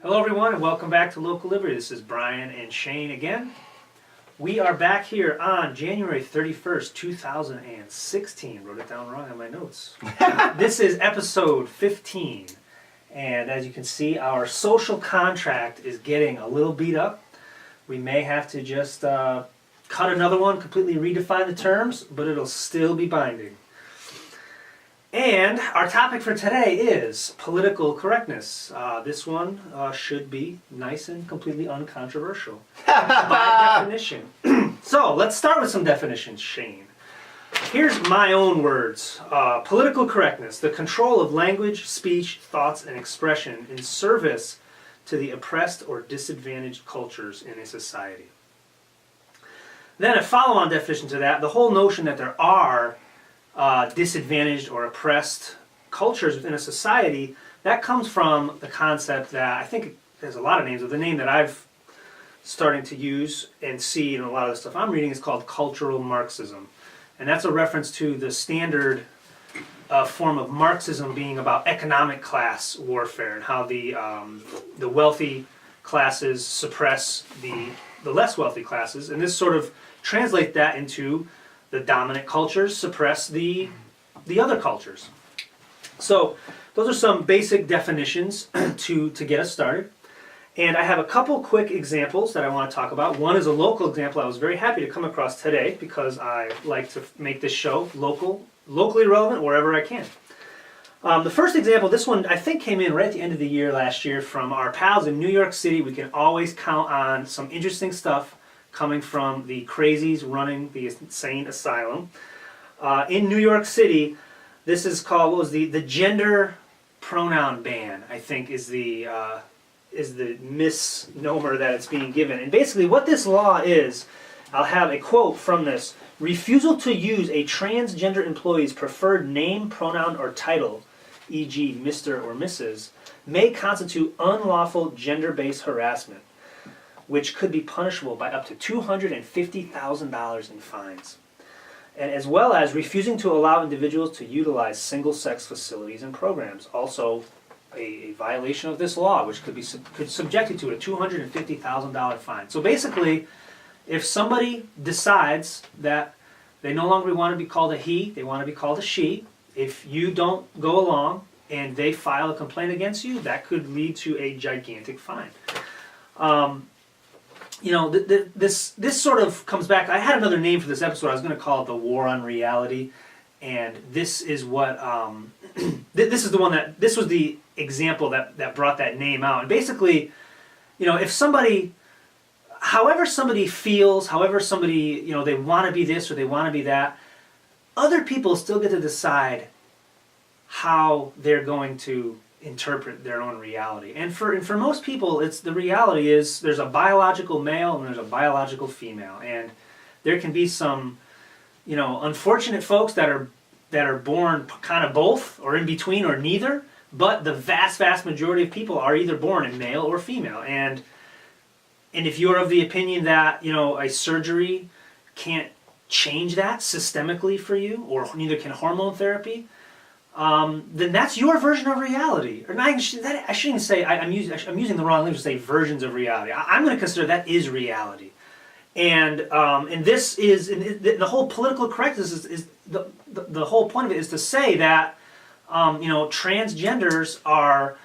Hello everyone and welcome back to Local Liberty. This is Brian and Shane again. We are back here on January 31st, 2016. Wrote it down wrong on my notes. This is episode 15. And as you can see, our social contract is getting a little beat up. We may have to just cut another one, completely redefine the terms, but it'll still be binding. And our topic for today is political correctness. This one should be nice and completely uncontroversial by definition. So let's start with some definitions, Shane. Here's my own words. Political correctness, the control of language, speech, thoughts, and expression in service to the oppressed or disadvantaged cultures in a society. Then a follow-on definition to that, the whole notion that there are disadvantaged or oppressed cultures within a society, that comes from the concept that, I think there's a lot of names, but the name that I've starting to use and see in a lot of the stuff I'm reading is called cultural Marxism. And that's a reference to the standard form of Marxism being about economic class warfare and how the wealthy classes suppress the less wealthy classes. And this sort of translates that into the dominant cultures suppress the other cultures. So those are some basic definitions to get us started. And I have a couple quick examples that I want to talk about. One is a local example I was very happy to come across today because I like to make this show locally relevant wherever I can. The first example, this one I think came in right at the end of the year last year from our pals in New York City. We can always count on some interesting stuff coming from the crazies running the insane asylum. In New York City, this is called, what was the gender pronoun ban, I think is the misnomer that it's being given. And basically what this law is, I'll have a quote from this: refusal to use a transgender employee's preferred name, pronoun, or title, e.g. Mr. or Mrs., may constitute unlawful gender-based harassment, which could be punishable by up to $250,000 in fines, and as well as refusing to allow individuals to utilize single-sex facilities and programs. Also, a violation of this law, which could subject you to a $250,000 fine. So basically, if somebody decides that they no longer want to be called a he, they want to be called a she, if you don't go along and they file a complaint against you, that could lead to a gigantic fine. This sort of comes back. I had another name for this episode. I was going to call it the War on Reality, and this is what this was the example that brought that name out. And basically, if somebody, however somebody feels, however somebody, they want to be this or they want to be that, other people still get to decide how they're going to interpret their own reality. And for most people, the reality is there's a biological male and there's a biological female, and there can be some unfortunate folks that are born kind of both or in between or neither, but the vast majority of people are either born in male or female. And if you're of the opinion that a surgery can't change that systemically for you, or neither can hormone therapy, then that's your version of reality. Or I shouldn't even say, I'm using the wrong language to say versions of reality. I'm going to consider that is reality. And this is, the whole political correctness is the whole point of it is to say that, transgenders are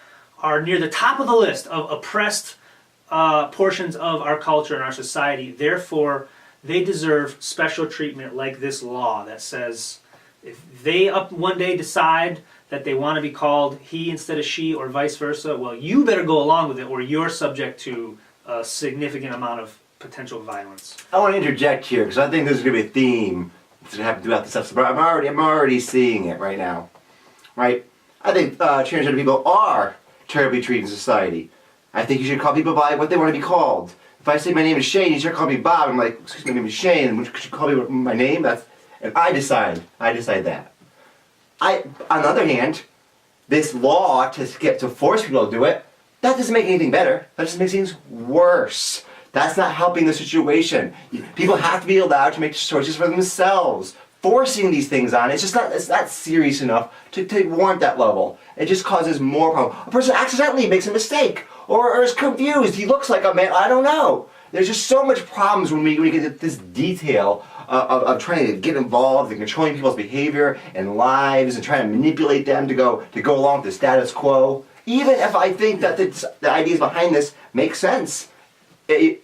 near the top of the list of oppressed portions of our culture and our society. Therefore, they deserve special treatment like this law that says, if they up one day decide that they want to be called he instead of she or vice versa, well, you better go along with it or you're subject to a significant amount of potential violence. I want to interject here because I think this is going to be a theme that's going to happen throughout this episode. But I'm already seeing it right now. Right? I think transgender people are terribly treated in society. I think you should call people by what they want to be called. If I say my name is Shane, you start calling me Bob, I'm like, excuse me, my name is Shane, could you call me my name? And I decide that. On the other hand, this law to force people to do it, that doesn't make anything better. That just makes things worse. That's not helping the situation. People have to be allowed to make choices for themselves. forcing these things on, it's not serious enough to warrant that level. It just causes more problem. A person accidentally makes a mistake or is confused. He looks like a man. I don't know. There's just so much problems when we get this detail of trying to get involved and controlling people's behavior and lives and trying to manipulate them to go along with the status quo. Even if I think that the ideas behind this make sense, they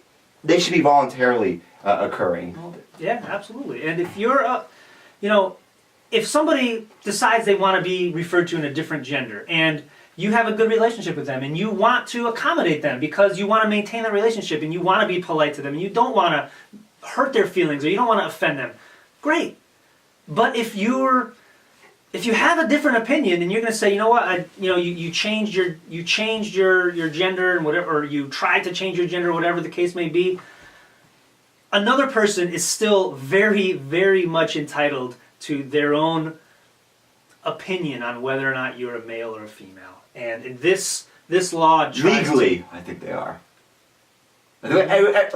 should be voluntarily occurring. Yeah, absolutely. And if you're, if somebody decides they want to be referred to in a different gender, and you have a good relationship with them, and you want to accommodate them because you want to maintain the relationship, and you want to be polite to them, and you don't want to hurt their feelings, or you don't want to offend them, great. But if you have a different opinion, and you're going to say, you know what, you changed your gender and whatever, or you tried to change your gender, whatever the case may be, another person is still very, very much entitled to their own opinion on whether or not you're a male or a female. And this law legally, I think they are. That's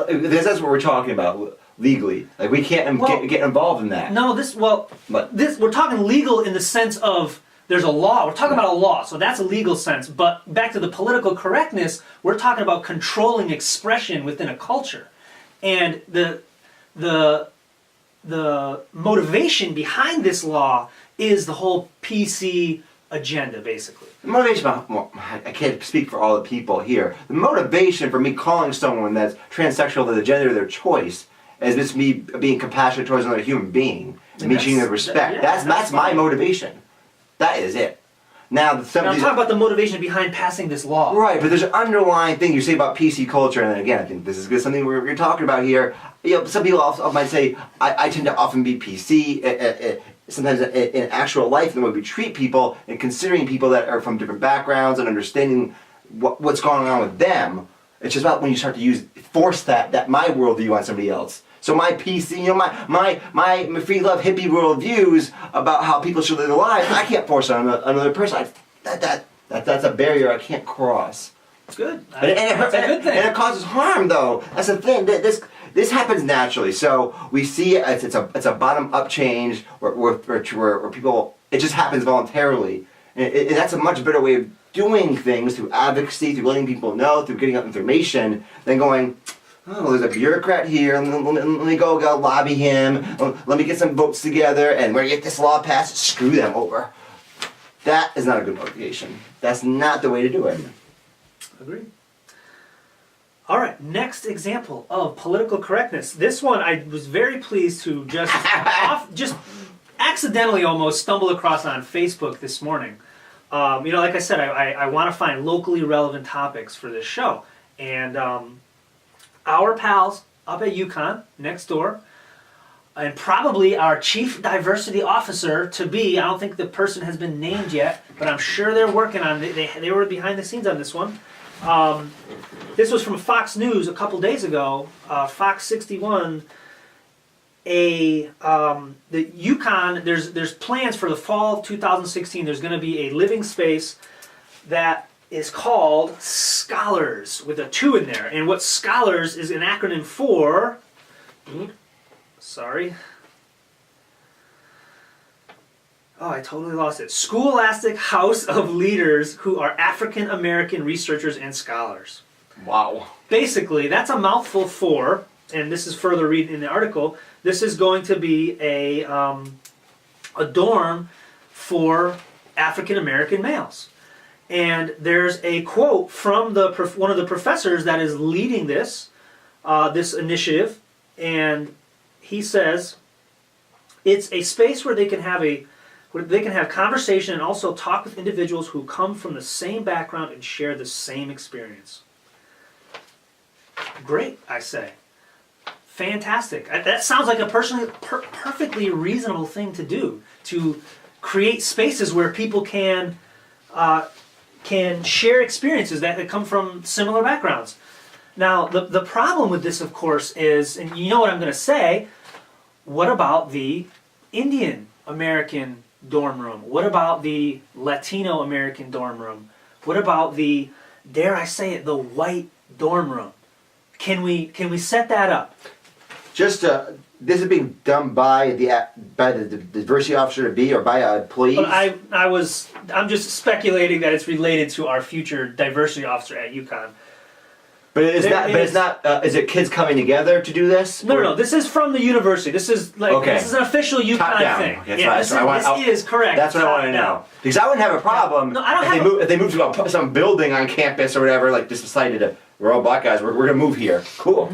what we're talking about legally. Like we can't get involved in that. No, we're talking legal in the sense of there's a law. We're talking about a law, so that's a legal sense. But back to the political correctness, we're talking about controlling expression within a culture. And the motivation behind this law is the whole PC agenda, basically. The motivation, I can't speak for all the people here. The motivation for me calling someone that's transsexual to the gender of their choice is just me being compassionate towards another human being and me treating them with respect. That's my motivation. That is it. Now, I'm talking about the motivation behind passing this law. Right, but there's an underlying thing you say about PC culture, and then again, I think this is something we're talking about here. Some people also might say, I tend to often be PC, sometimes in actual life, and the way we treat people, and considering people that are from different backgrounds, and understanding what's going on with them. It's just about when you start to force that my worldview on somebody else. So my PC, my free love hippie worldviews about how people should live their lives, I can't force on another person. That's a barrier I can't cross. It's good. That's a good thing. And it causes harm, though. That's the thing. This happens naturally. So we see it's a bottom up change where people, it just happens voluntarily, and that's a much better way of doing things through advocacy, through letting people know, through getting out information, than going, oh, there's a bureaucrat here, let me go lobby him, let me get some votes together, and we're going to get this law passed, screw them over. That is not a good motivation. That's not the way to do it. Agreed. All right, next example of political correctness. This one I was very pleased to just accidentally almost stumble across on Facebook this morning. Like I said, I want to find locally relevant topics for this show. And our pals up at UConn, next door, and probably our chief diversity officer to be, I don't think the person has been named yet, but I'm sure they're working on it. They were behind the scenes on this one. This was from Fox News a couple days ago, Fox 61. The UConn, there's plans for the fall of 2016. There's going to be a living space that is called Scholars, with a 2 in there. And what Scholars is an acronym for, sorry. Oh, I totally lost it. Scholastic House of Leaders who are African American researchers and scholars. Wow. Basically, that's a mouthful for, and this is further read in the article, this is going to be a dorm for African American males. And there's a quote from one of the professors that is leading this initiative, and he says, it's a space where they can have conversation and also talk with individuals who come from the same background and share the same experience. Great, I say. Fantastic. That sounds like a perfectly reasonable thing to do, to create spaces where people can share experiences that come from similar backgrounds. Now, the problem with this, of course, is, and you know what I'm going to say, what about the Indian American dorm room? What about the Latino American dorm room? What about the, dare I say it, the white dorm room? Can we set that up? Just to this is being done by the diversity officer to be, or by employees? But I'm just speculating that it's related to our future diversity officer at UConn. But it's not. Is it kids coming together to do this? No. This is from the university. This is this is an official UConn thing. Okay, Yeah, this is correct. That's what I want to know. Because I wouldn't have a problem if they move to some building on campus or whatever. Like just decided to, we're all black guys. We're gonna move here. Cool.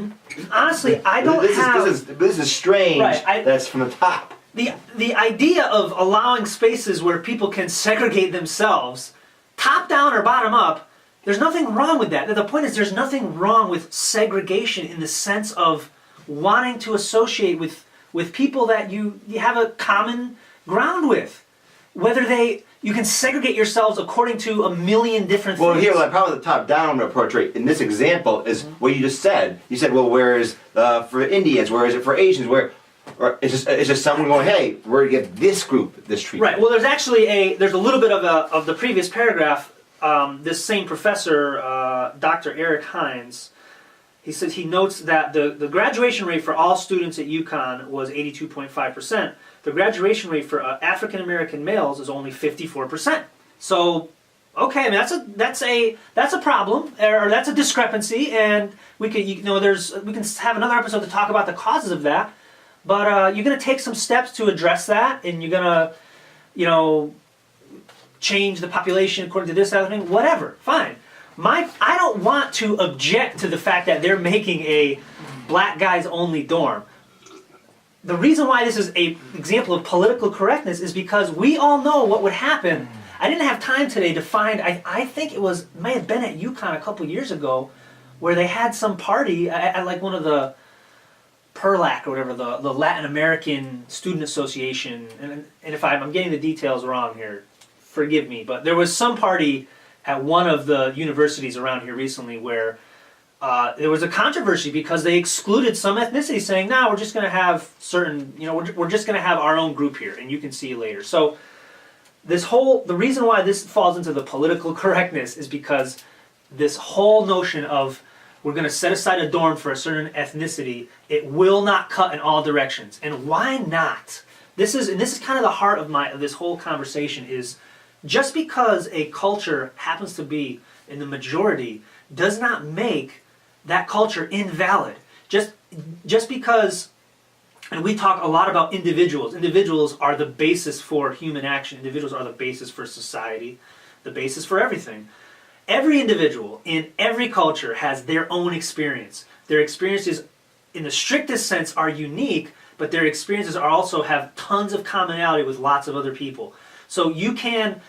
Honestly, I don't have. This is strange. Right, that's from the top. The idea of allowing spaces where people can segregate themselves, top down or bottom up. There's nothing wrong with that. The point is there's nothing wrong with segregation in the sense of wanting to associate with people that you have a common ground with. Whether you can segregate yourselves according to a million different things. Well, here, probably the top-down approach, right, in this example, is what you just said. You said, well, where is for Indians? Where is it for Asians? Or it's just someone going, hey, we're going to give this group this treatment. Right. Well, there's actually there's a little bit of the previous paragraph. This same professor, Dr. Eric Hines, he says he notes that the graduation rate for all students at UConn was 82.5%. The graduation rate for African American males is only 54%. So, okay, I mean that's a problem, or that's a discrepancy, and we could we can have another episode to talk about the causes of that. But you're going to take some steps to address that, and you're going to, change the population according to this other thing, whatever, fine. I don't want to object to the fact that they're making a black guys only dorm. The reason why this is an example of political correctness is because we all know what would happen. I didn't have time today to find, I think it may have been at UConn a couple years ago, where they had some party at like one of the PERLAC or whatever, the Latin American Student Association, and if I'm getting the details wrong here, forgive me, but there was some party at one of the universities around here recently where there was a controversy because they excluded some ethnicity, saying, "No, we're just going to have certain, we're just going to have our own group here, and you can see later." So the reason why this falls into the political correctness is because this whole notion of we're going to set aside a dorm for a certain ethnicity, it will not cut in all directions. And why not? This is kind of the heart of this whole conversation is, just because a culture happens to be in the majority does not make that culture invalid. Just because, and we talk a lot about individuals. Individuals are the basis for human action. Individuals are the basis for society, the basis for everything. Every individual in every culture has their own experience. Their experiences, in the strictest sense, are unique, but their experiences also have tons of commonality with lots of other people. So you can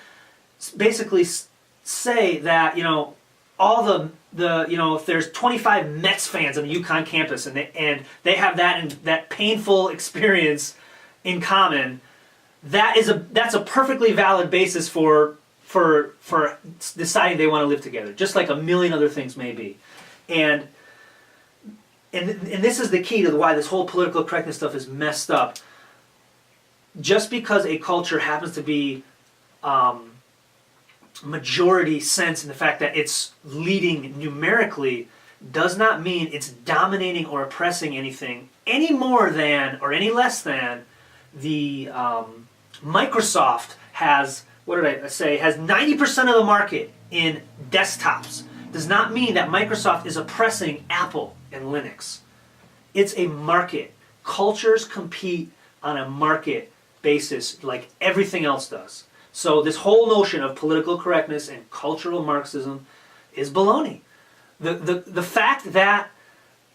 basically say that, all the if there's 25 Mets fans on the UConn campus and they have that painful experience in common, that's a perfectly valid basis for deciding they want to live together, just like a million other things may be. And this is the key to why this whole political correctness stuff is messed up. Just because a culture happens to be majority sense in the fact that it's leading numerically does not mean it's dominating or oppressing anything any more than or any less than the Microsoft has, has 90% of the market in desktops. Does not mean that Microsoft is oppressing Apple and Linux. It's a market. Cultures compete on a market basis like everything else does. So this whole notion of political correctness and cultural Marxism is baloney. The fact that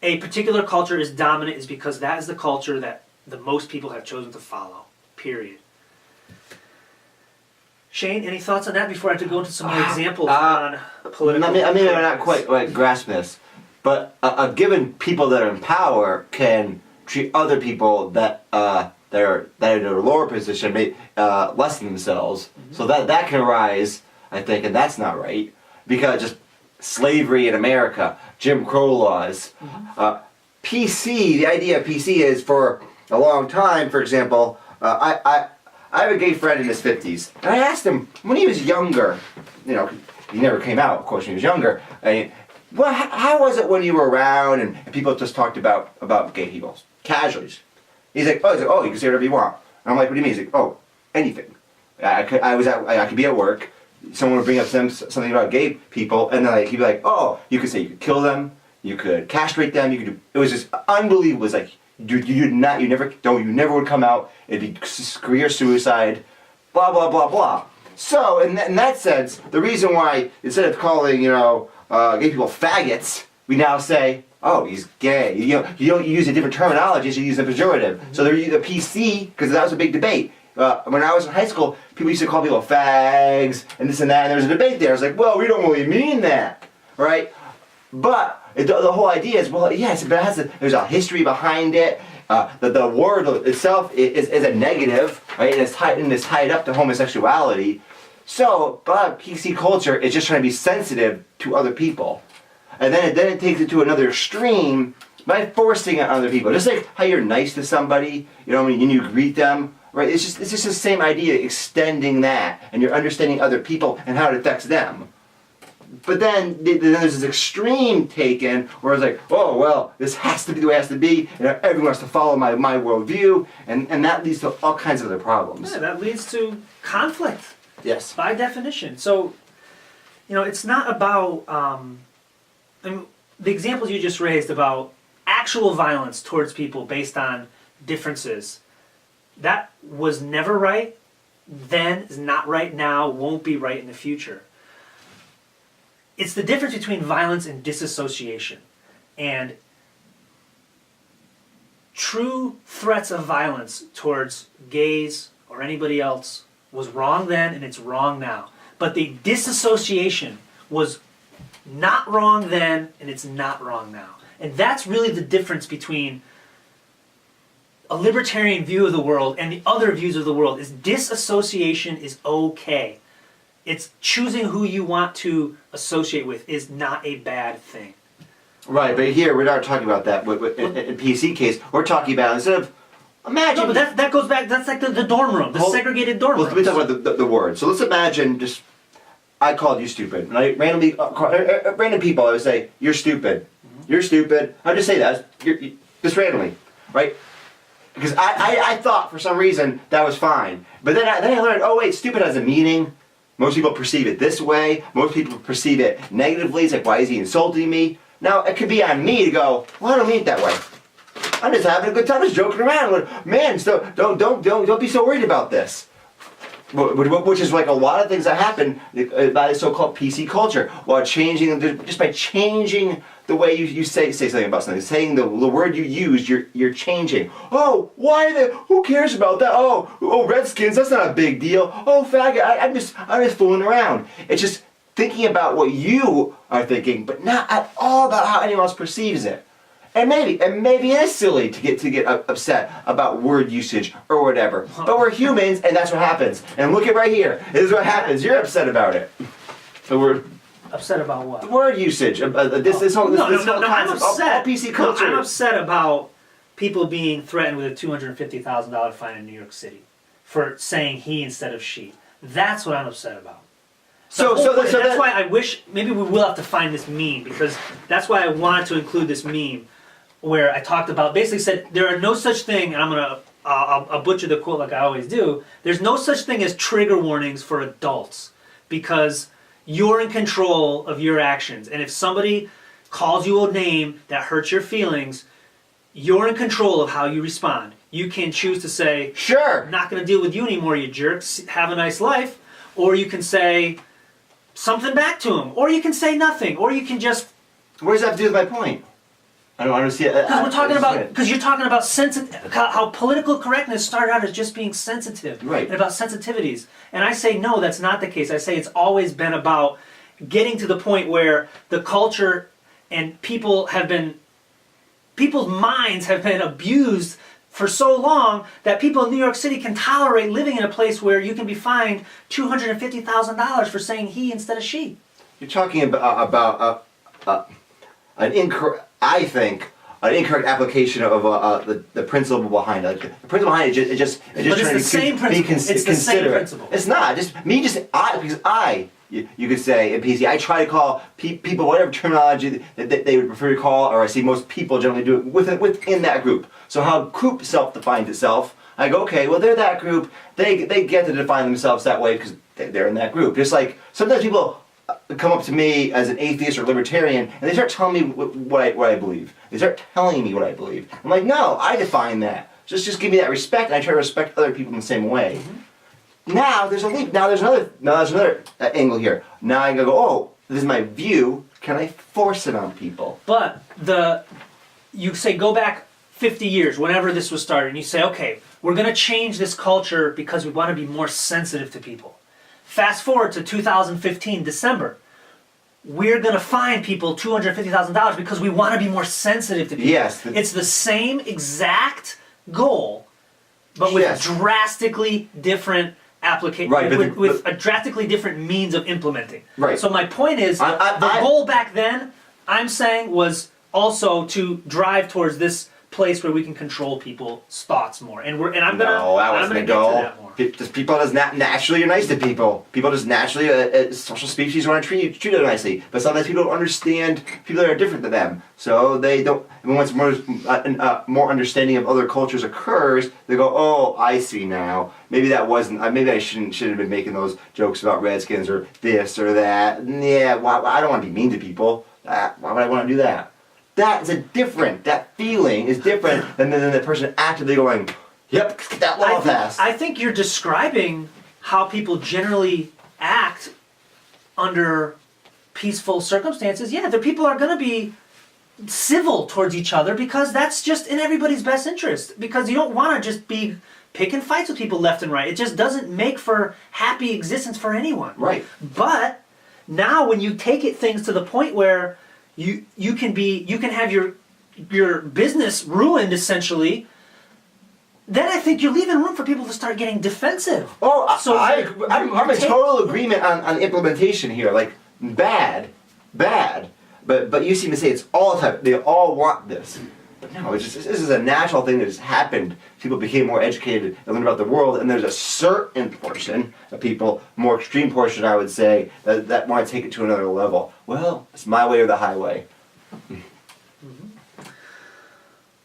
a particular culture is dominant is because that is the culture that the most people have chosen to follow, period. Shane, any thoughts on that before I have to go into some more examples on political correctness? I mean, I'm not quite grasping this, but given people that are in power can treat other people that are in a lower position, less than themselves. Mm-hmm. So that can arise, I think, and that's not right, because just slavery in America, Jim Crow laws, mm-hmm. PC. The idea of PC is for a long time. For example, I have a gay friend in his 50s, and I asked him when he was younger. He never came out, of course, when he was younger. How was it when you were around and people just talked about gay people casually? He's like, oh, you can say whatever you want. And I'm like, what do you mean? He's like, oh, anything. I could be at work. Someone would bring up something about gay people, and then he'd be like, oh, you could say you could kill them, you could castrate them, you could do. It was just unbelievable. It was like you never would come out. It'd be career suicide, blah blah blah blah. So in that sense, the reason why instead of calling gay people faggots, we now say, oh, he's gay. You don't use a different terminology, you use a pejorative. Mm-hmm. So they're the PC, because that was a big debate. When I was in high school, people used to call people fags and this and that, and there was a debate there. I was like, well, we don't really mean that, right? But the whole idea is, well, yes, but there's a history behind it. The word itself is a negative, right? And it's tied up to homosexuality. So, but PC culture is just trying to be sensitive to other people. And then it takes it to another extreme by forcing it on other people. Just like how you're nice to somebody, when you greet them, right? It's just the same idea, extending that, and you're understanding other people and how it affects them. But then there's this extreme taken where it's like, oh, well, this has to be the way it has to be, and everyone has to follow my worldview, and that leads to all kinds of other problems. Yeah, that leads to conflict. Yes. By definition. So, it's not about, the examples you just raised about actual violence towards people based on differences, that was never right then, is not right now, won't be right in the future. It's the difference between violence and disassociation. And true threats of violence towards gays or anybody else was wrong then and it's wrong now. But the disassociation was not wrong then and it's not wrong now. And that's really the difference between a libertarian view of the world and the other views of the world. Is disassociation is okay. It's choosing who you want to associate with is not a bad thing. Right, but here we're not talking about that. In PC case, we're talking about instead of imagine. No, but that goes back. That's like the dorm room, the segregated dorm room. Let me talk about the word. So let's imagine I called you stupid, and I randomly random people. I would say you're stupid. Mm-hmm. You're stupid. I just say that just randomly, right? Because I thought for some reason that was fine, but then I learned. Oh wait, stupid has a meaning. Most people perceive it this way. Most people perceive it negatively. It's like, why is he insulting me? Now, it could be on me to go, well, I don't mean it that way. I'm just having a good time, just joking around. Man, so don't be so worried about this. Which is like a lot of things that happen by the so-called PC culture. While just by changing the way you say something about something, saying the word you use, you're changing. Oh, who cares about that? Oh, Redskins, that's not a big deal. Oh, faggot, I'm just fooling around. It's just thinking about what you are thinking, but not at all about how anyone else perceives it. And maybe it is silly to get upset about word usage or whatever. But we're humans, and that's what happens. And look at right here. This is what happens. You're upset about it. So we're upset about what? Word usage. This whole concept. I'm upset. All PC culture. I'm upset about people being threatened with a $250,000 fine in New York City for saying he instead of she. That's what I'm upset about. So that's why I wish maybe we will have to find this meme, because that's why I wanted to include this meme where I talked about, basically said there are no such thing, and I'll butcher the quote like I always do. There's no such thing as trigger warnings for adults, because you're in control of your actions, and if somebody calls you a name that hurts your feelings, you're in control of how you respond. You can choose to say, "Sure, I'm not going to deal with you anymore, you jerks. Have a nice life," or you can say something back to him, or you can say nothing, or you can just. What does that have to do with my point? I don't understand. Because you're talking about how political correctness started out as just being sensitive, right? And about sensitivities. And I say no, that's not the case. I say it's always been about getting to the point where the culture and people's minds have been abused for so long that people in New York City can tolerate living in a place where you can be fined $250,000 for saying he instead of she. You're talking about an incorrect, I think, an incorrect application of the principle behind it. The principle behind it, But it's the same principle. It's the same principle. It's not. Because I you could say in PC, I try to call people whatever terminology that they would prefer to call, or I see most people generally do it within that group. So how group self defines itself, I go, okay, well they're that group, they get to define themselves that way because they're in that group. Just like sometimes people come up to me as an atheist or libertarian and they start telling me what I believe. They start telling me what I believe. I'm like, no, I define that. Just give me that respect, and I try to respect other people in the same way. Now there's a leap. Now there's another angle here. Now I go, oh, this is my view. Can I force it on people? But you say go back 50 years, whenever this was started, and you say, okay, we're going to change this culture because we want to be more sensitive to people. Fast forward to 2015, December. We're going to fine people $250,000 because we want to be more sensitive to people. Yes. It's the same exact goal, but with drastically different application, right, with a drastically different means of implementing. Right. So my point is, the goal back then, I'm saying, was also to drive towards this place where we can control people's thoughts more. And I'm gonna get to that more. Just people just naturally are nice to people. People just naturally, social species want to treat them nicely. But sometimes people don't understand people that are different than them. So they don't. And once more understanding of other cultures occurs, they go, "Oh, I see now. Maybe that wasn't. Maybe I shouldn't have been making those jokes about Redskins or this or that. Yeah, I don't want to be mean to people. Why would I want to do that?" That feeling is different than the person actively going, yep, get that law passed. I think you're describing how people generally act under peaceful circumstances. Yeah, the people are going to be civil towards each other because that's just in everybody's best interest. Because you don't want to just be picking fights with people left and right. It just doesn't make for happy existence for anyone. Right. But now when you take things to the point where you can have your business ruined essentially, then I think you're leaving room for people to start getting defensive. Oh, so I'm in total agreement on implementation here. Like bad, but you seem to say it's all the time. They all want this. But no, this is a natural thing that has happened. People became more educated and learned about the world, and there's a certain portion of people, more extreme portion, I would say, that want to take it to another level. Well, it's my way or the highway.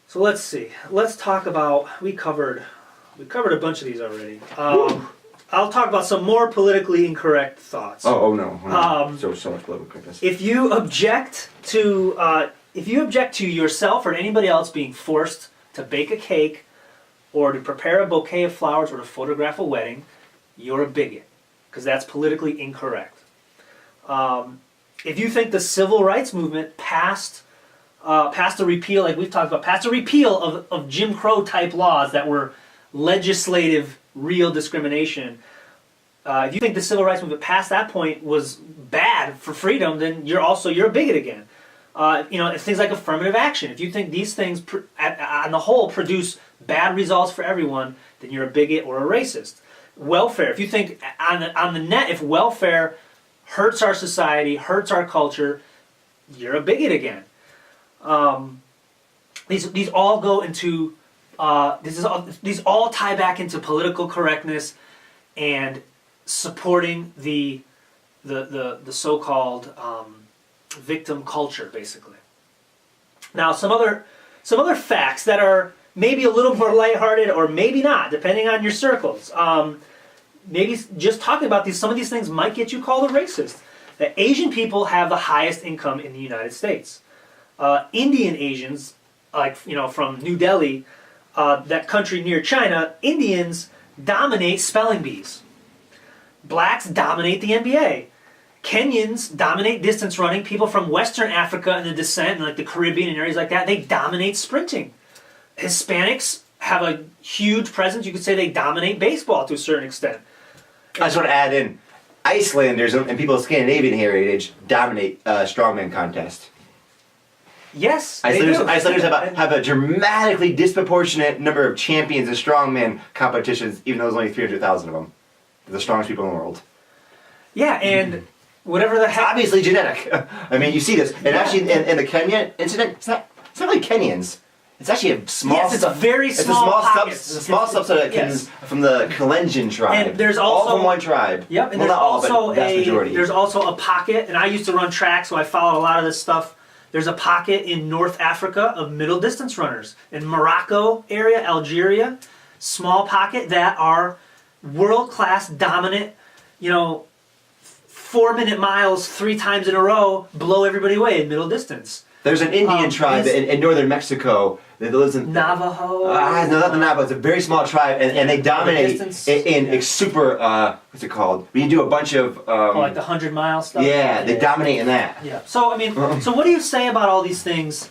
So let's see. Let's talk about. We covered a bunch of these already. I'll talk about some more politically incorrect thoughts. Oh no. So much political correctness. If you object to yourself or anybody else being forced to bake a cake or to prepare a bouquet of flowers or to photograph a wedding, you're a bigot, because that's politically incorrect. If you think the civil rights movement passed a repeal, like we've talked about, passed a repeal of Jim Crow type laws that were legislative, real discrimination, if you think the civil rights movement past that point was bad for freedom, then you're a bigot again. It's things like affirmative action. If you think these things, on the whole, produce bad results for everyone, then you're a bigot or a racist. Welfare. If you think on the net, if welfare hurts our society, hurts our culture, you're a bigot again. These all go into these all tie back into political correctness and supporting the so-called victim culture, basically. Now, some other facts that are maybe a little more lighthearted or maybe not, depending on your circles. Maybe just talking about some of these things might get you called a racist. That Asian people have the highest income in the United States. Indian Asians, from New Delhi, that country near China, Indians dominate spelling bees. Blacks dominate the NBA. Kenyans dominate distance running. People from Western Africa and the descent, and the Caribbean and areas like that, they dominate sprinting. Hispanics have a huge presence. You could say they dominate baseball to a certain extent. I just want to add in, Icelanders and people of Scandinavian heritage dominate strongman contest. Yes, Icelanders have a dramatically disproportionate number of champions in strongman competitions, even though there's only 300,000 of them. They're the strongest people in the world. Yeah, and whatever the heck. It's obviously genetic. I mean, you see this. And actually, in the Kenya incident, it's not really Kenyans. It's actually a small. Yes, it's very small pockets. It's a small subset that comes from the Kalenjin tribe. And there's also all from one tribe. Yep, and well, there's not all, also but vast majority. there's also a pocket, and I used to run track, so I followed a lot of this stuff. There's a pocket in North Africa of middle distance runners. In Morocco area, Algeria, small pocket that are world class dominant, 4-minute miles 3 times in a row, blow everybody away in middle distance. There's an Indian tribe in northern Mexico that lives in Navajo. No, not the Navajo. It's a very small tribe, and they dominate in super. What's it called? When you do a bunch of. Like the 100-mile stuff. Yeah, they dominate in that. Yeah. So so what do you say about all these things?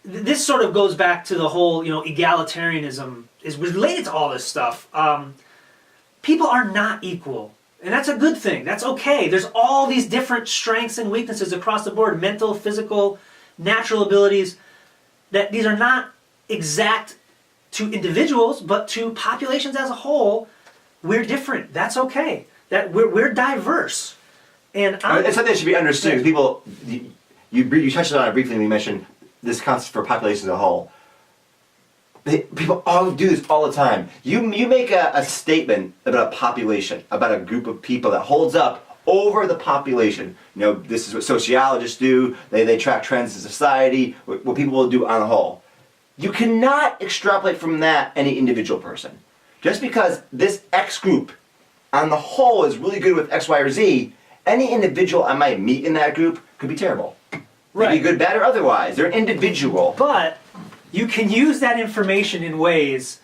This sort of goes back to the whole, egalitarianism is related to all this stuff. People are not equal. And that's a good thing. That's okay. There's all these different strengths and weaknesses across the board, mental, physical, natural abilities, that these are not exact to individuals, but to populations as a whole. We're different. That's okay. That we're diverse. And it's something that should be understood. Because people, you touched on it briefly when you mentioned this concept for populations as a whole. People all do this all the time. You make a statement about a population, about a group of people that holds up over the population. This is what sociologists do. They track trends in society, what people will do on the whole. You cannot extrapolate from that any individual person. Just because this X group on the whole is really good with X, Y, or Z, any individual I might meet in that group could be terrible. Right. Maybe good, bad, or otherwise. They're an individual. But you can use that information in ways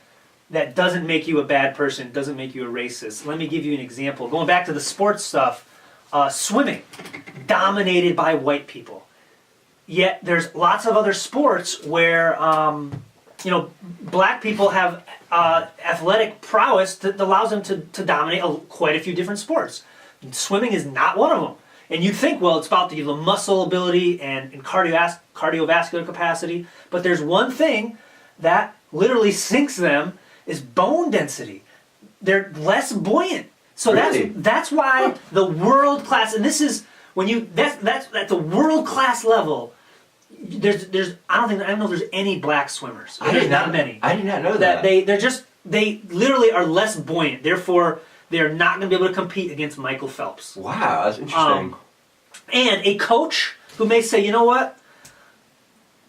that doesn't make you a bad person, doesn't make you a racist. Let me give you an example. Going back to the sports stuff, swimming, dominated by white people. Yet there's lots of other sports where, black people have athletic prowess that allows them to dominate quite a few different sports. Swimming is not one of them. And you think, well, it's about the muscle ability and cardiovascular capacity, but there's one thing that literally sinks them is bone density. They're less buoyant. So really? that's why the world class, and this is when that's at the world class level. There's I don't know there's any black swimmers. There's not many. I did not know that. They literally are less buoyant. Therefore, they're not going to be able to compete against Michael Phelps. Wow, that's interesting. And a coach who may say, you know what?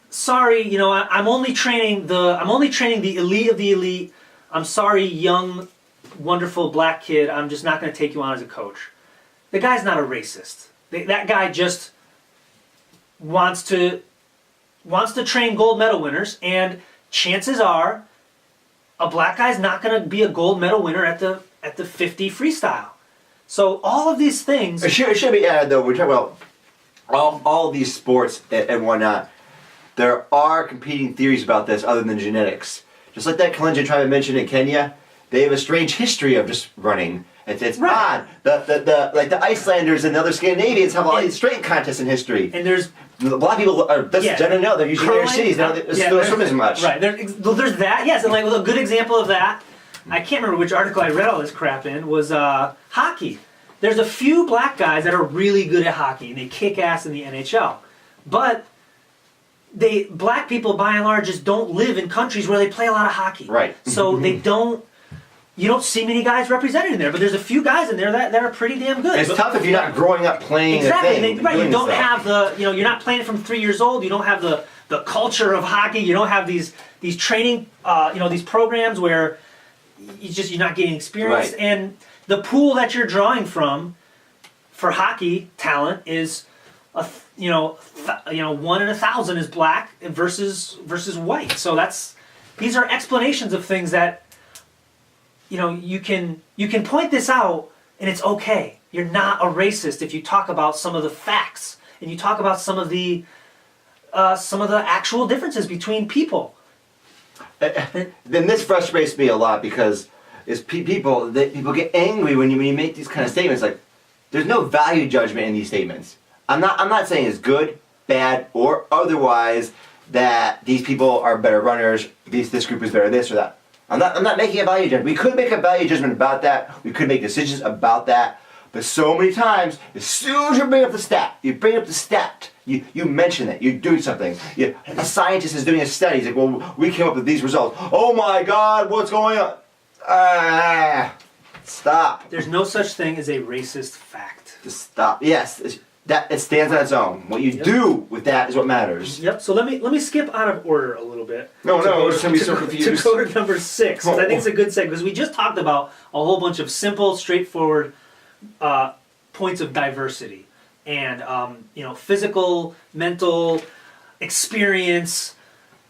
Sorry, I'm only training the elite of the elite. I'm sorry, young, wonderful black kid. I'm just not going to take you on as a coach. The guy's not a racist. That guy just wants to train gold medal winners, and chances are, a black guy's not going to be a gold medal winner at the 50 freestyle. So all of these things. It should be added though. We're talking about all these sports and whatnot. There are competing theories about this other than genetics. Just like that Kalenjin tribe I mentioned in Kenya, they have a strange history of just running. It's right. odd. The Icelanders and the other Scandinavians have a lot of strength contests in history. And there's a lot of people generally know they're usually inner cities. They don't swim as much. Right. There's that. Yes, and a good example of that. I can't remember which article I read all this crap in, was hockey. There's a few black guys that are really good at hockey, and they kick ass in the NHL. But black people, by and large, just don't live in countries where they play a lot of hockey. Right. So you don't see many guys represented in there, but there's a few guys in there that are pretty damn good. It's tough if you're not growing up playing exactly. a thing. Right, you don't have you're not playing from 3 years old, you don't have the culture of hockey, you don't have these training, these programs where you're not getting experience, right. And the pool that you're drawing from for hockey talent is 1 in 1,000 is black versus white. So these are explanations of things that you can point this out and it's okay. You're not a racist if you talk about some of the facts and you talk about some of the actual differences between people. Then this frustrates me a lot because people get angry when you make these kind of statements. Like, there's no value judgment in these statements. I'm not saying it's good, bad, or otherwise that these people are better runners. This group is better this or that. I'm not making a value judgment. We could make a value judgment about that. We could make decisions about that. But so many times, as soon as you bring up the stat, You mention that you're doing something. A scientist is doing a study. He's like, well, we came up with these results. Oh my God, what's going on? Stop. There's no such thing as a racist fact. Just stop. Yes, that it stands on its own. What you do with that is what matters. Yep. So let me skip out of order a little bit. No, it's gonna be so confused. To go to number 6, because I think it's a good segue, because we just talked about a whole bunch of simple, straightforward points of diversity, and physical, mental, experience,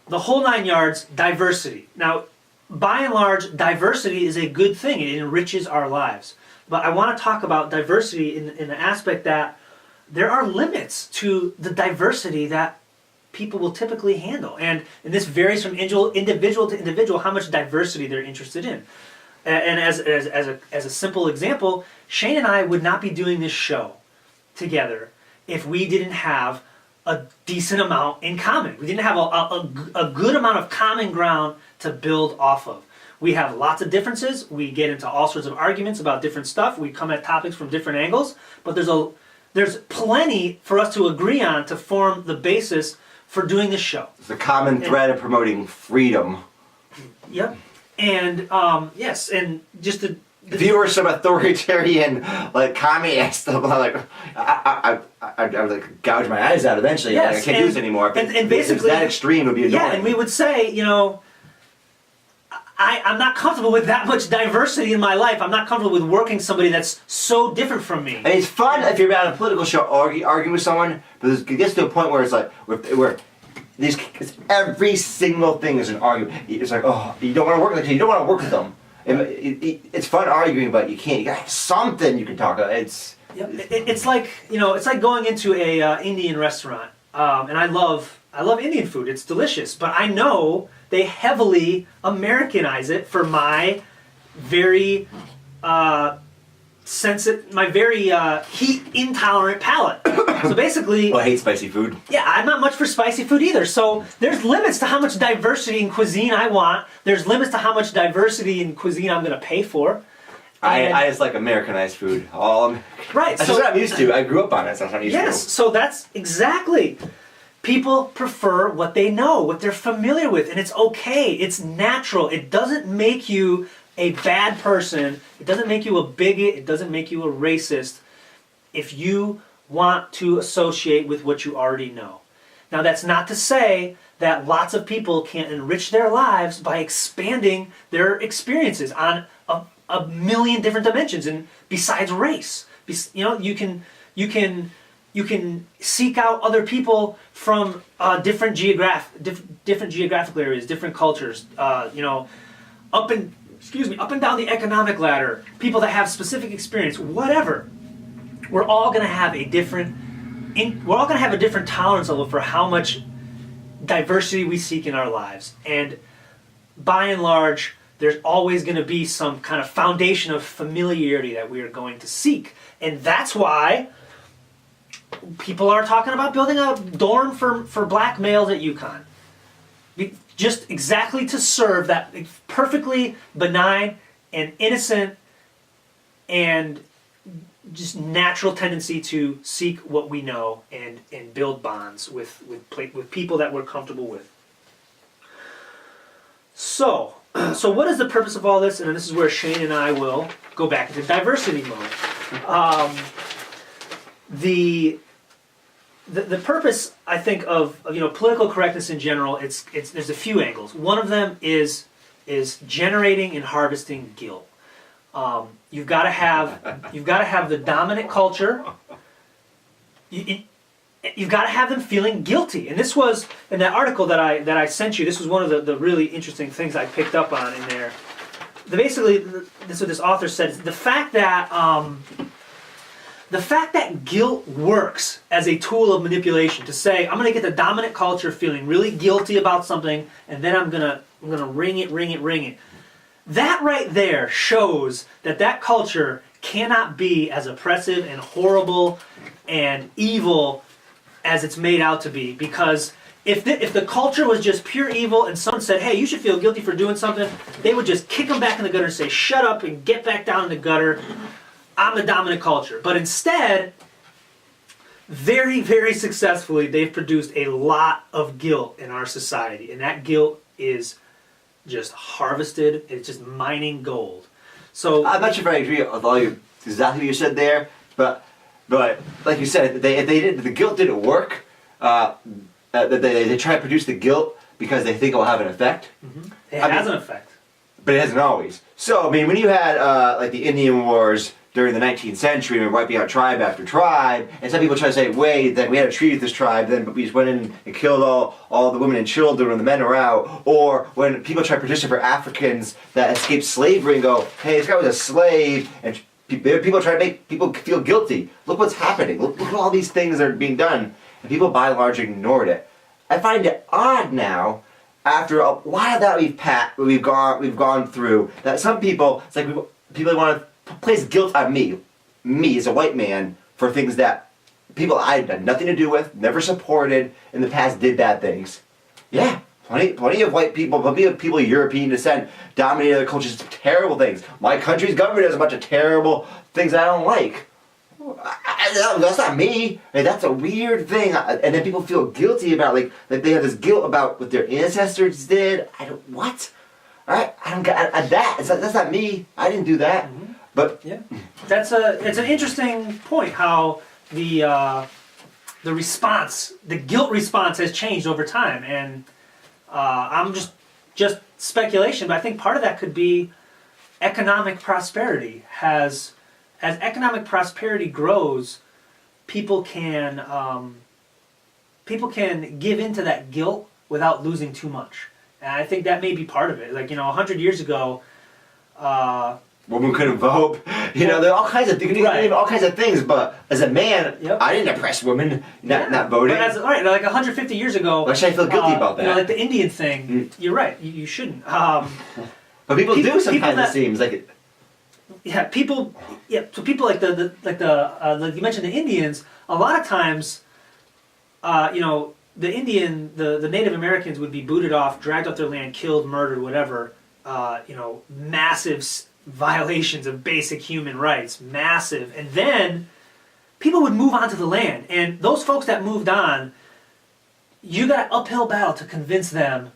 the whole 9 yards. Diversity. Now, by and large, diversity is a good thing. It enriches our lives. But I want to talk about diversity in the aspect that there are limits to the diversity that people will typically handle. And this varies from individual to individual how much diversity they're interested in. And as a simple example, Shane and I would not be doing this show together if we didn't have a decent amount in common. We didn't have a good amount of common ground to build off of. We have lots of differences. We get into all sorts of arguments about different stuff. We come at topics from different angles. But there's plenty for us to agree on to form the basis for doing this show. It's the common thread of promoting freedom. Yep. And yes, and just if you were some authoritarian, like communist, I would like gouge my eyes out eventually. Yes, I can't do this anymore. And basically, that extreme would be annoying. Yeah, and we would say, I'm not comfortable with that much diversity in my life. I'm not comfortable with working somebody that's so different from me. And it's fun if you're on a political show arguing with someone, but it gets to a point where it's like, where every single thing is an argument. It's like, oh, you don't want to work with them. You don't want to work with them. It's fun arguing, but you can't. You got to have something you can talk about. It's like it's like going into a Indian restaurant, and I love Indian food. It's delicious, but I know they heavily Americanize it for my very heat intolerant palate. So basically, I hate spicy food. Yeah, I'm not much for spicy food either. So there's limits to how much diversity in cuisine I want. There's limits to how much diversity in cuisine I'm going to pay for. I just like Americanized food. Right. That's what I'm used to. I grew up on it. So that's what I'm used to. Yes. So that's exactly. People prefer what they know, what they're familiar with, and it's okay. It's natural. It doesn't make you a bad person. It doesn't make you a bigot. It doesn't make you a racist if you want to associate with what you already know. Now, that's not to say that lots of people can't enrich their lives by expanding their experiences on a million different dimensions, and besides race. You can seek out other people from different geographical areas, different cultures. Up and down the economic ladder, people that have specific experience, whatever. We're all going to have a different tolerance level for how much diversity we seek in our lives, and by and large, there's always going to be some kind of foundation of familiarity that we are going to seek, and that's why people are talking about building a dorm for black males at UConn. Just exactly to serve that perfectly benign and innocent and just natural tendency to seek what we know and build bonds with people that we're comfortable with. So what is the purpose of all this? And this is where Shane and I will go back into diversity mode. The purpose, I think, of political correctness in general, there's a few angles. One of them is generating and harvesting guilt. You've got to have the dominant culture. You've got to have them feeling guilty. And this was in that article that I sent you. This was one of the really interesting things I picked up on in there. Basically, this is what this author said: the fact that guilt works as a tool of manipulation to say, I'm going to get the dominant culture feeling really guilty about something, and then I'm going to ring it. That right there shows that culture cannot be as oppressive and horrible and evil as it's made out to be. Because if the culture was just pure evil and someone said, hey, you should feel guilty for doing something, they would just kick them back in the gutter and say, shut up and get back down in the gutter. I'm the dominant culture. But instead, very, very successfully, they've produced a lot of guilt in our society. And that guilt is just harvested. It's just mining gold. So I'm not sure if I agree with all you exactly what you said there, but like you said, if the guilt didn't work. They try to produce the guilt because they think it will have an effect. it has an effect. But it hasn't always. So, I mean, when you had like the Indian Wars during the 19th century, and wiping out tribe after tribe, and some people try to say, wait, then we had a treaty with this tribe, then but we just went in and killed all the women and children when the men were out. Or when people try to petition for Africans that escaped slavery and go, hey, this guy was a slave, and people try to make people feel guilty. Look what's happening. Look at all these things that are being done. And people by and large ignored it. I find it odd now, after a lot of that we've gone through, that some people, it's like people want to place guilt on me as a white man, for things that people I had nothing to do with, never supported, in the past did bad things. Yeah, plenty of white people, plenty of people of European descent dominated other cultures, terrible things. My country's government does a bunch of terrible things I don't like. That's not me. Like, that's a weird thing, and then people feel guilty about like they have this guilt about what their ancestors did. I don't get that. That's not me. I didn't do that. But yeah, it's an interesting point how the response, the guilt response, has changed over time, and I'm just speculation, but I think part of that could be economic prosperity. As economic prosperity grows, people can give into that guilt without losing too much, and I think that may be part of it. Like 100 years ago, women couldn't vote. There are all kinds of all kinds of things. But as a man, I didn't oppress women not voting. But like 150 years ago, why should I feel guilty about that? Like the Indian thing. You're right. You shouldn't. But people do sometimes. It seems like it. Yeah, people. Yeah, so people like like you mentioned the Indians. A lot of times, the Native Americans would be booted off, dragged off their land, killed, murdered, whatever. Massive violations of basic human rights, massive, and then people would move onto the land, and those folks that moved on, you got an uphill battle to convince them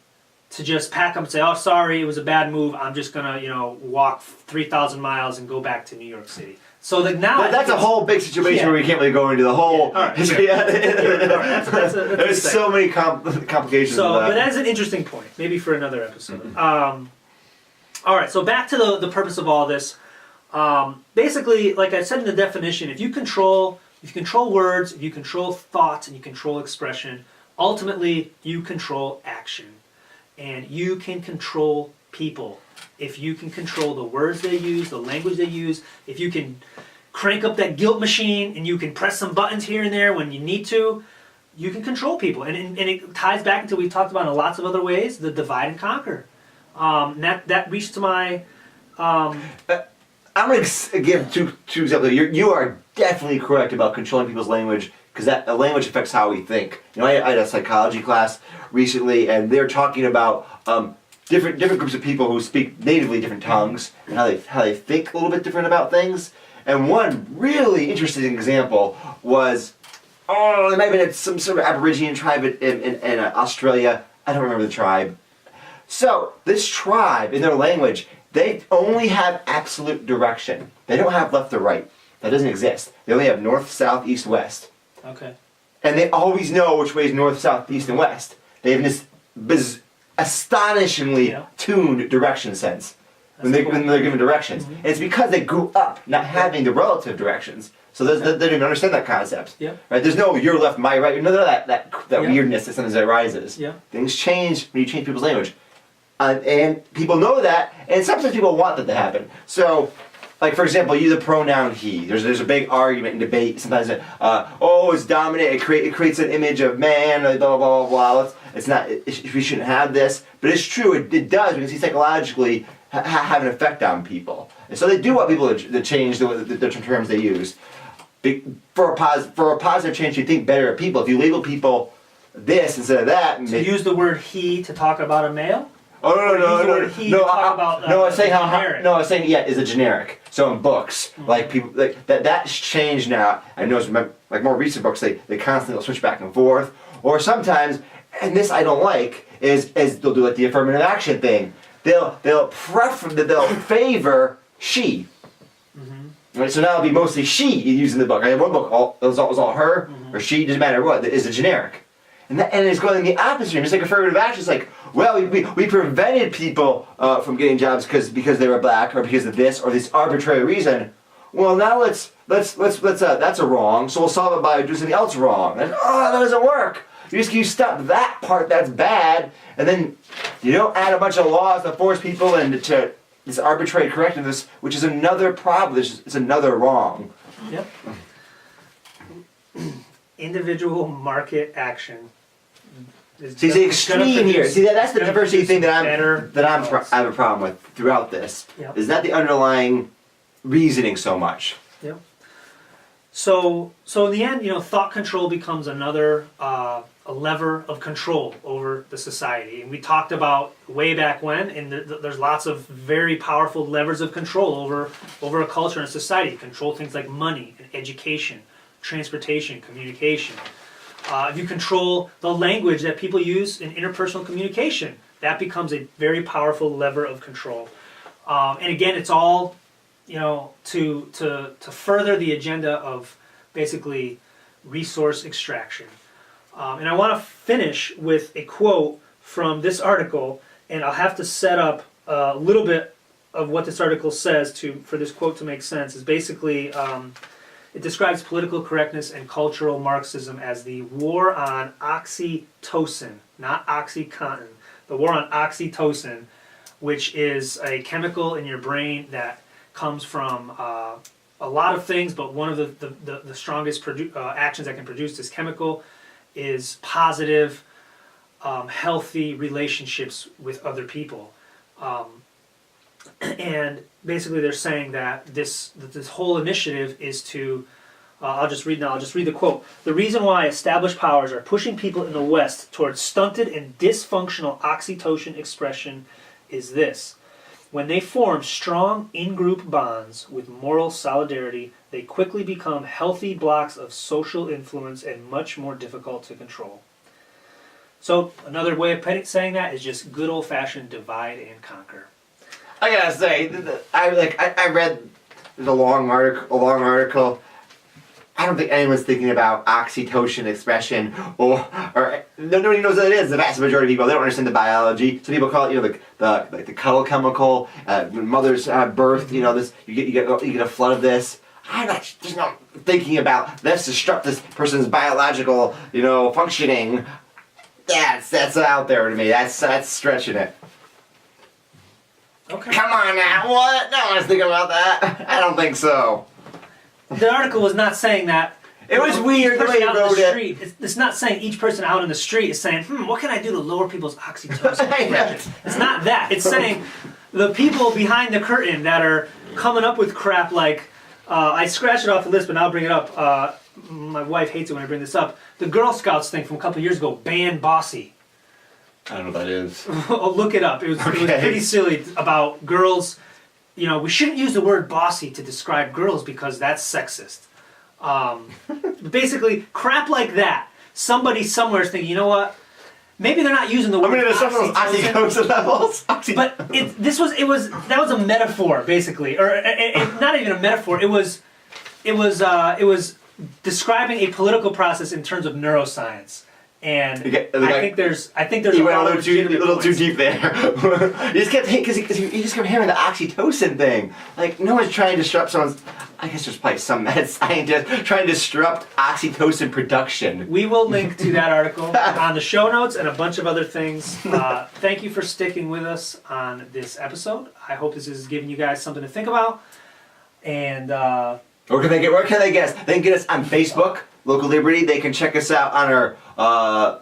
to just pack up and say, oh, sorry, it was a bad move, I'm just going to, walk 3,000 miles and go back to New York City. So like now... But that's a whole big situation where we can't really go into the whole... history. There's so many complications of that. But that is an interesting point, maybe for another episode. All right, so back to the purpose of all this. Basically, like I said in the definition, if you control words, if you control thoughts, and you control expression, ultimately you control action. And you can control people. If you can control the words they use, the language they use, if you can crank up that guilt machine and you can press some buttons here and there when you need to, you can control people. And it ties back into what we've talked about in lots of other ways, the divide and conquer. That reached to my... I'm going to give two examples. You are definitely correct about controlling people's language, because that language affects how we think. I had a psychology class recently, and they're talking about different groups of people who speak natively different tongues, and how they think a little bit different about things. And one really interesting example was, it might have been some sort of Aboriginal tribe in Australia. I don't remember the tribe. So this tribe, in their language, they only have absolute direction. They don't have left or right. That doesn't exist. They only have north, south, east, west. Okay. And they always know which way is north, south, east, and west. They have this astonishingly tuned direction sense when they're given directions. And it's because they grew up not having the relative directions. So they don't even understand that concept. Yeah. Right? There's no your left, my right. None of that weirdness that sometimes arises. Yeah. Things change when you change people's language. And people know that, and sometimes people want that to happen. So, like for example, use the pronoun he. There's a big argument and debate sometimes. It's dominant. It creates an image of man. Blah blah blah blah. It's not. We shouldn't have this, but it's true. It does, because he psychologically have an effect on people, and so they do want people to change the terms they use. For a positive change, you think better of people. If you label people this instead of that, use the word he to talk about a male. Oh Or use the no. word he to talk about, no, I was saying generic. no, I was saying is a generic. So in books, Mm-hmm. like people like that's changed now. I noticed like more recent books, they constantly will switch back and forth. Or sometimes, and this I don't like, is they'll do like the affirmative action thing. They'll favor she. Right, so now it'll be mostly she you use in the book. I have one book, it was all her or she, doesn't matter what, is a generic. And it's going in the opposite room. It's like affirmative action. It's like, well, we prevented people from getting jobs because they were black or because of this or this arbitrary reason. Well, now let's that's a wrong. So we'll solve it by doing something else wrong. And that doesn't work. You stop that part that's bad, and then you don't add a bunch of laws that force people into this arbitrary correctiveness, which is another problem. It's another wrong. Yep. Individual market action. See, the extreme here. See, that's the diversity thing that I have a problem with throughout this. Yep. Is that the underlying reasoning so much? Yep. So in the end, thought control becomes another a lever of control over the society. And we talked about way back when, and there's lots of very powerful levers of control over a culture and a society. Control things like money and education, transportation, communication. If you control the language that people use in interpersonal communication, that becomes a very powerful lever of control. And again, it's all to further the agenda of basically resource extraction. And I want to finish with a quote from this article, and I'll have to set up a little bit of what this article says for this quote to make sense. Is basically it describes political correctness and cultural Marxism as the war on oxytocin, not OxyContin. The war on oxytocin, which is a chemical in your brain that comes from a lot of things, but one of the strongest actions that can produce this chemical is positive, healthy relationships with other people. And basically they're saying that this whole initiative is to, I'll just read the quote. The reason why established powers are pushing people in the West towards stunted and dysfunctional oxytocin expression is this. When they form strong in-group bonds with moral solidarity, they quickly become healthy blocks of social influence and much more difficult to control. So another way of saying that is just good old-fashioned divide and conquer. I gotta say, I read the long article. I don't think anyone's thinking about oxytocin expression or nobody knows what it is. The vast majority of people, they don't understand the biology. Some people call it, the cuddle chemical. When mothers have birth, this you get a flood of this. I'm not just not thinking about let's disrupt this person's biological, functioning. That's out there to me. That's stretching it. Okay. Come on now, what? No one's thinking about that. I don't think so. The article was not saying that. It was weird the way you wrote it. It's not saying each person out in the street is saying, what can I do to lower people's oxytocin? It's not that. It's saying the people behind the curtain that are coming up with crap like, I scratched it off the list, but now I'll bring it up. My wife hates it when I bring this up. The Girl Scouts thing from a couple of years ago, ban bossy. I don't know what that is. Oh, look it up. It was pretty silly about girls. We shouldn't use the word bossy to describe girls because that's sexist. Basically, crap like that. Somebody somewhere is thinking, you know what? Maybe they're not using the word oxytocin levels. But that was a metaphor, basically, or not even a metaphor. It was describing a political process in terms of neuroscience. And I think there's you went a little too deep there. You just kept hearing the oxytocin thing. Like no one's trying to disrupt someone's. I guess there's probably some mad scientist trying to disrupt oxytocin production. We will link to that article on the show notes and a bunch of other things. Thank you for sticking with us on this episode. I hope this is giving you guys something to think about. And where can they get us? They can get us on Facebook. Local Liberty. They can check us out on our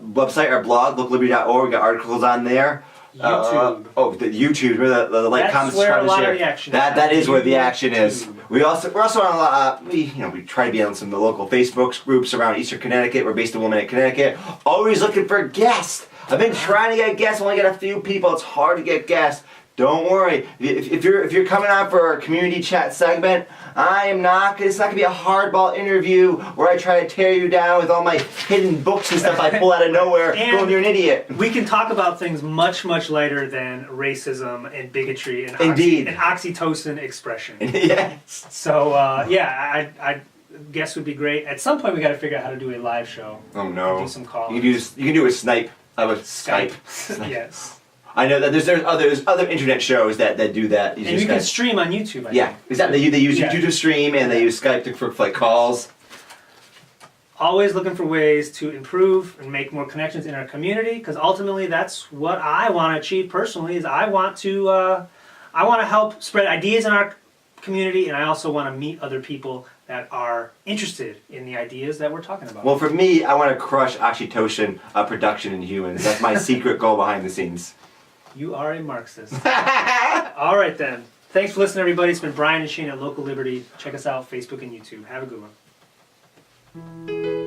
website, our blog, localliberty.org. We got articles on there. YouTube. The YouTube, where the like, comments, subscribe, and share. That is where the action is. We're also on we try to be on some of the local Facebook groups around Eastern Connecticut. We're based in Wilmette, Connecticut. Always looking for guests. I've been trying to get guests, only get a few people. It's hard to get guests. Don't worry. If you're coming on for a community chat segment, it's not gonna be a hardball interview where I try to tear you down with all my hidden books and stuff I pull out of nowhere, And going, you're an idiot. We can talk about things much, much lighter than racism and bigotry and, Indeed. and oxytocin expression. Yes. So, I guess would be great. At some point, we got to figure out how to do a live show. Oh no. Do some calls. You can do a snipe. Skype. Yes. I know that there's other internet shows that do that. And you can stream on YouTube. I Yeah, think. exactly. They use YouTube to stream, and they use Skype for like calls. Always looking for ways to improve and make more connections in our community, because ultimately that's what I want to achieve personally. Is I want to help spread ideas in our community, and I also want to meet other people that are interested in the ideas that we're talking about. Well, for me, I want to crush oxytocin production in humans. That's my secret goal behind the scenes. You are a Marxist. All right then. Thanks for listening, everybody. It's been Brian and Shane at Local Liberty. Check us out, Facebook and YouTube. Have a good one.